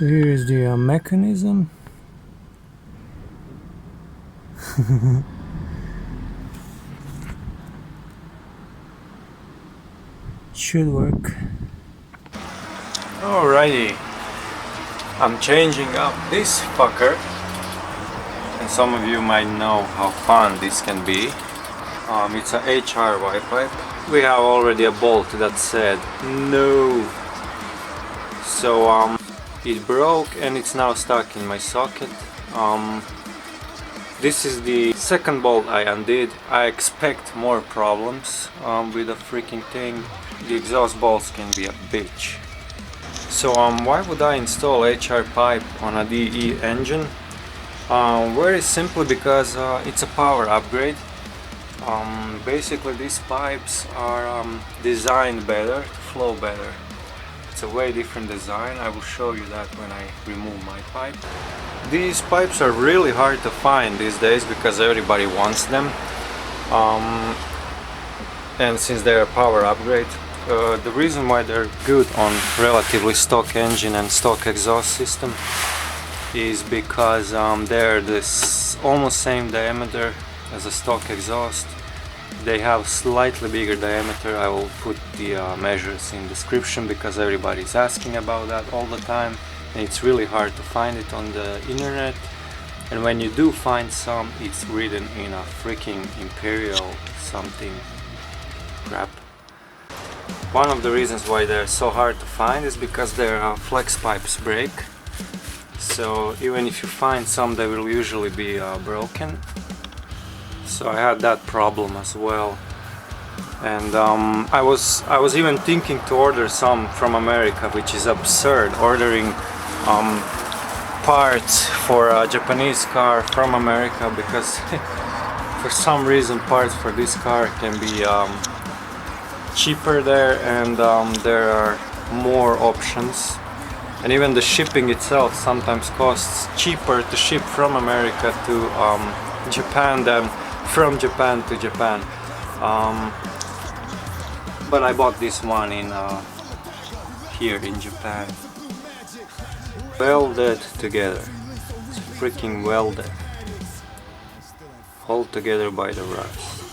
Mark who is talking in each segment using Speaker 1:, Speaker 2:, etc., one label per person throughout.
Speaker 1: So here is the mechanism. Should work. Alrighty, I'm changing up this fucker, and some of you might know how fun this can be. It's a HR wipe pipe. We have already a bolt that said no, so it broke and it's now stuck in my socket. This is the second bolt I undid. I expect more problems with the freaking thing. The exhaust bolts can be a bitch. So why would I install HR pipe on a DE engine? Very simply because it's a power upgrade. Basically these pipes are designed better, to flow better. It's a way different design. I will show you that when I remove my pipe. These pipes are really hard to find these days because everybody wants them. And since they're a power upgrade, the reason why they're good on relatively stock engine and stock exhaust system is because they're this almost same diameter as a stock exhaust. They have slightly bigger diameter. I will put the measures in description because everybody's asking about that all the time, and it's really hard to find it on the internet. And when you do find some, it's written in a freaking imperial something crap. One of the reasons why they're so hard to find is because their flex pipes break. So even if you find some, they will usually be broken. So I had that problem as well, and I was even thinking to order some from America, which is absurd, ordering parts for a Japanese car from America, because for some reason parts for this car can be cheaper there, and there are more options, and even the shipping itself sometimes costs cheaper to ship from America to Japan than from Japan to Japan. But I bought this one in here in Japan. Welded together. It's freaking welded. Hold together by the rods.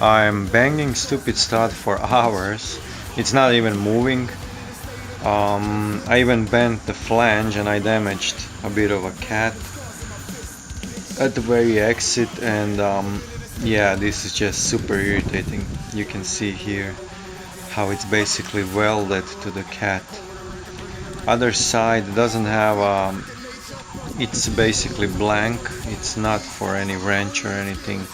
Speaker 1: I'm banging stupid stud for hours. It's not even moving. I even bent the flange and I damaged a bit of a cat at the very exit, and yeah, this is just super irritating. You can see here how it's basically welded to the cat. Other side doesn't have it's basically blank. It's not for any wrench or anything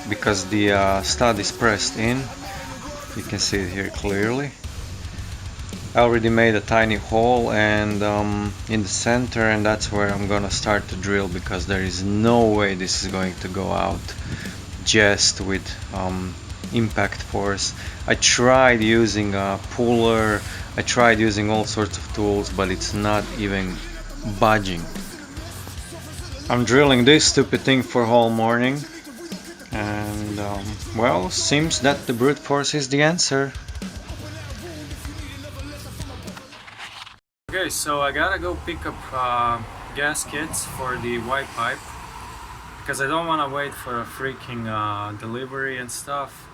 Speaker 1: because the stud is pressed in. You can see it here clearly. I already made a tiny hole and in the center, and that's where I'm gonna start to drill, because there is no way this is going to go out just with impact force. I tried using a puller, I tried using all sorts of tools, but it's not even budging. I'm drilling this stupid thing for whole morning, and well, seems that the brute force is the answer. Okay, so I gotta go pick up gaskets for the white pipe because I don't want to wait for a freaking delivery and stuff.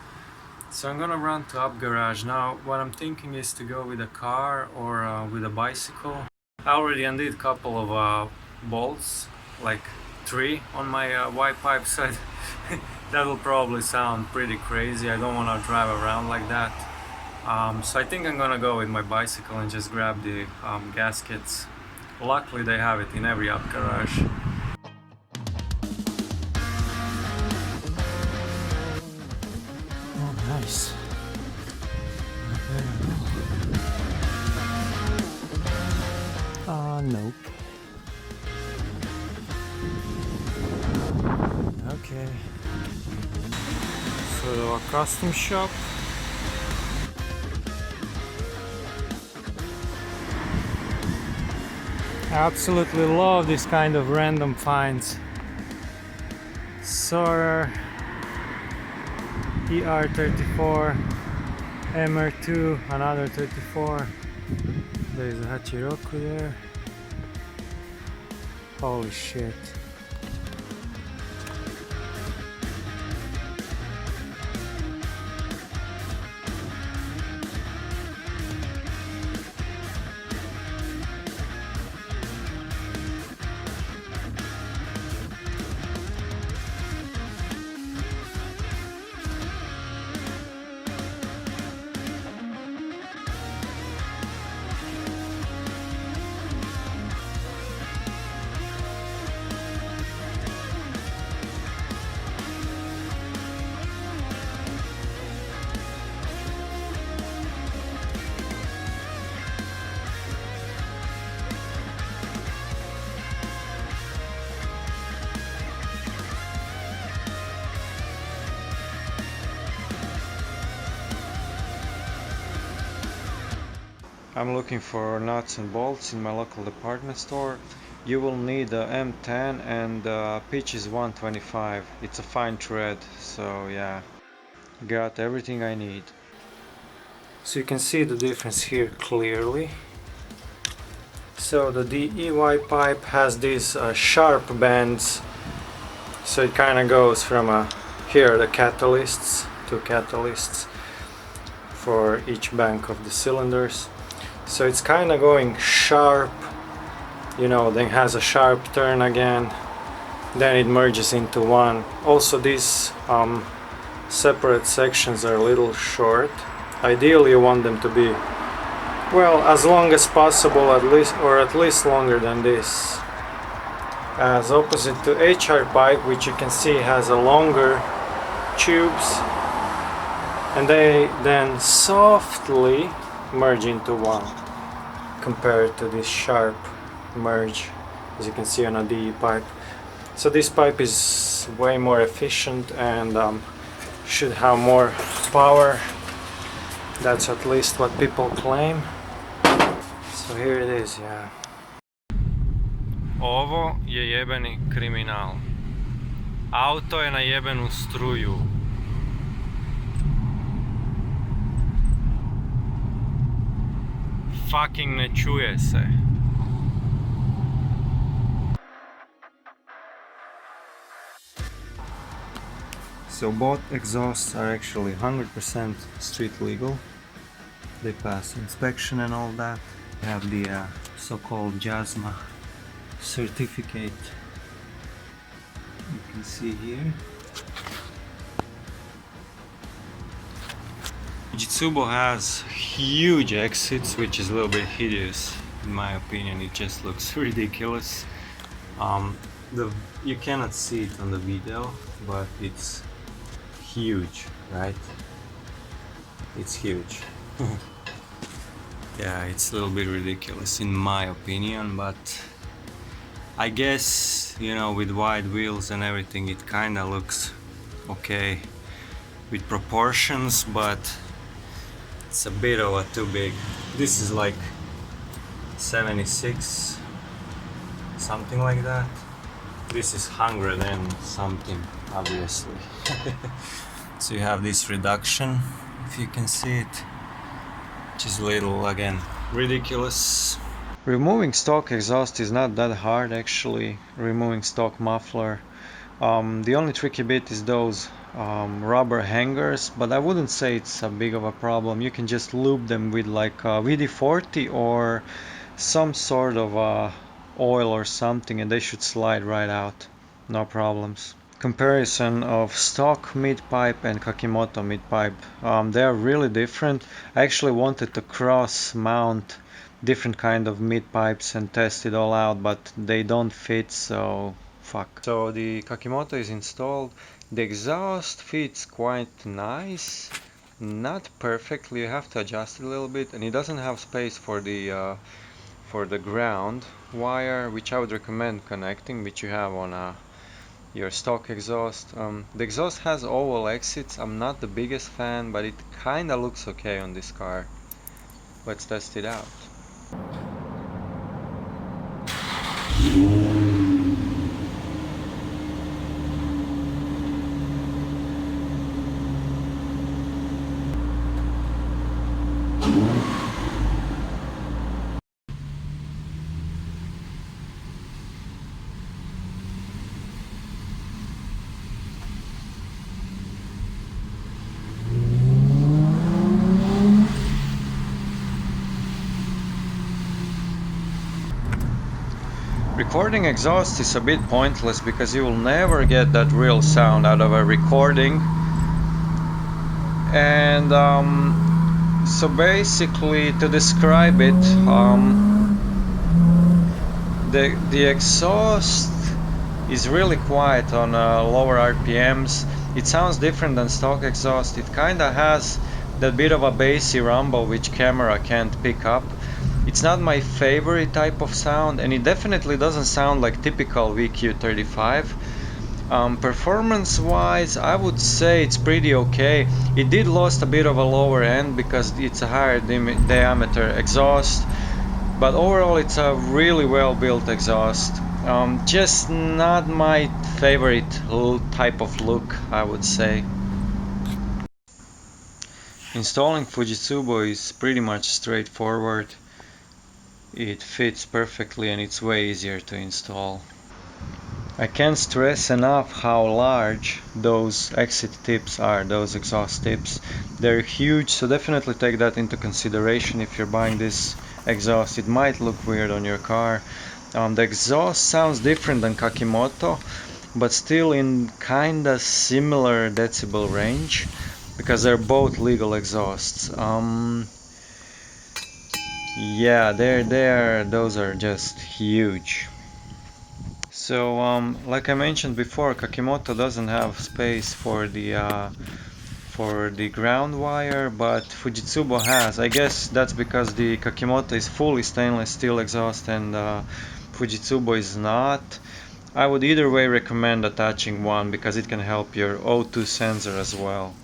Speaker 1: So I'm gonna run to Up Garage. Now what I'm thinking is to go with a car or with a bicycle. I already undid a couple of bolts, like 3 on my white pipe, so that will probably sound pretty crazy. I don't want to drive around like that. So I think I'm gonna go with my bicycle and just grab the gaskets. Luckily they have it in every Up Garage. Oh, nice. Nope. Okay. So a custom shop. I absolutely love this kind of random finds. Soarer, ER34, MR2, another 34. There's a Hachiroku there.
Speaker 2: Holy shit.
Speaker 1: I'm looking for nuts and bolts in my local department store. You will need a M10 and pitch is 125. It's a fine thread, so yeah, got everything I need.
Speaker 2: So you can see the difference here clearly. So the DEY pipe has these sharp bends, so it kind of goes from here are the catalysts, two catalysts for each bank of the cylinders. So it's kind of going sharp, you know, then has a sharp turn again, then it merges into one. Also these separate sections are a little short. Ideally you want them to be, well, as long as possible, at least longer than this. As opposite to HR pipe, which you can see has a longer tubes, and they then softly merge into one compared to this sharp merge, as you can see on a DE pipe. So this pipe is way more efficient and should have more power. That's at least what people claim. So here it is, yeah.
Speaker 1: Ovo je jebeni kriminal. Auto je na jebenu struju. Fucking ne čuje se.
Speaker 2: So both exhausts are actually 100% street legal. They pass inspection and all that. They have the so-called JASMA certificate. You can see here.
Speaker 1: Fujitsubo has huge exits, which is a little bit hideous in my opinion. It just looks ridiculous. You cannot see it on the video, but it's huge, right? It's huge. Yeah, it's a little bit ridiculous in my opinion, but I guess, you know, with wide wheels and everything, it kinda looks okay with proportions, but it's a bit of a too big. This is like 76, something like that. This is 100 and something, obviously. So you have this reduction, if you can see it, which is a little, again, ridiculous. Removing stock exhaust is not that hard actually, removing stock muffler. The only tricky bit is those rubber hangers, but I wouldn't say it's a big of a problem. You can just lube them with like VD40 or some sort of oil or something and they should slide right out, no problems. Comparison of stock mid pipe and Kakimoto mid pipe, they are really different. I actually wanted to cross mount different kind of mid pipes and test it all out, but they don't fit, so fuck. So the Kakimoto is installed. The exhaust fits quite nice, not perfectly, you have to adjust it a little bit, and it doesn't have space for the ground wire, which I would recommend connecting, which you have on your stock exhaust. The exhaust has oval exits. I'm not the biggest fan, but it kinda looks okay on this car. Let's test it out. Recording exhaust is a bit pointless because you will never get that real sound out of a recording. And so basically, to describe it, the exhaust is really quiet on lower RPMs. It sounds different than stock exhaust. It kinda has that bit of a bassy rumble which camera can't pick up. It's not my favorite type of sound, and it definitely doesn't sound like typical VQ35. Performance wise, I would say it's pretty okay. It did lost a bit of a lower end because it's a higher diameter exhaust, but overall it's a really well built exhaust. Just not my favorite type of look, I would say. Installing Fujitsubo is pretty much straightforward. It fits perfectly and it's way easier to install. I can't stress enough how large those exit tips are, those exhaust tips. They're huge, so definitely take that into consideration if you're buying this exhaust. It might look weird on your car. The exhaust sounds different than Kakimoto, but still in kinda similar decibel range because they're both legal exhausts. Yeah, those are just huge. So, like I mentioned before, Kakimoto doesn't have space for the ground wire, but Fujitsubo has. I guess that's because the Kakimoto is fully stainless steel exhaust and Fujitsubo is not. I would either way recommend attaching one because it can help your O2 sensor as well.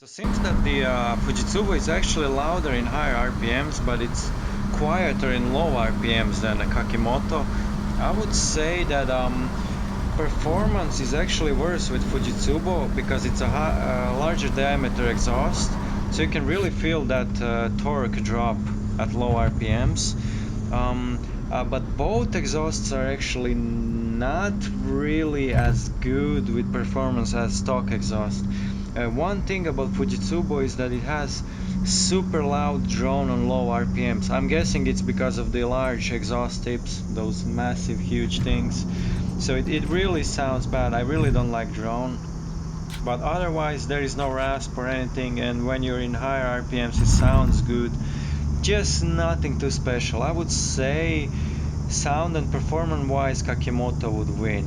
Speaker 1: Seems that the Fujitsubo is actually louder in higher RPMs, but it's quieter in low RPMs than a Kakimoto. I would say that performance is actually worse with Fujitsubo because it's a larger diameter exhaust, so you can really feel that torque drop at low RPMs. But both exhausts are actually not really as good with performance as stock exhaust. One thing about Fujitsubo is that it has super loud drone on low RPMs. I'm guessing it's because of the large exhaust tips, those massive huge things. So it really sounds bad. I really don't like drone. But otherwise there is no rasp or anything, and when you're in higher RPMs it sounds good. Just nothing too special. I would say sound and performance wise Kakimoto would win.